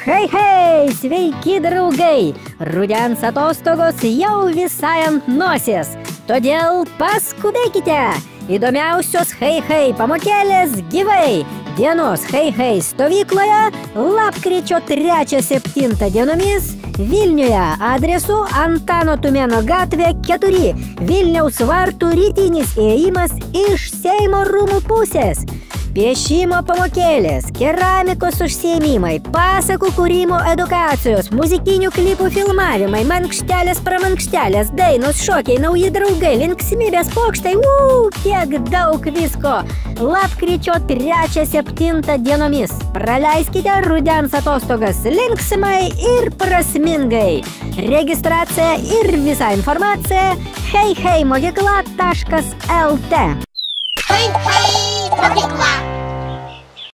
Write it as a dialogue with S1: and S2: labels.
S1: Hei, hei, sveiki draugai! Rudens atostogos jau visai ant nosies, todėl paskubėkite! Įdomiausios hei pamokėlės gyvai! Dienos hei stovykloje lapkričio 3-7 dienomis Vilniuje adresu Antano Tumėno gatvė 4, Vilniaus vartų rytinis įėjimas iš Seimo rūmų pusės. Piešimo pamokėlės, keramikos užsiėmimai, pasakų kūrimo edukacijos, muzikinių klipų filmavimai, mankštelės, pramankštelės, dainos, šokiai, nauji draugai, linksmybės pokštai, kiek daug visko! Lapkričio 3-7 dienomis. Praleiskite rudens atostogas linksmai ir prasmingai. Registracija ir visa informacija heimokykla.lt.
S2: Mokykla.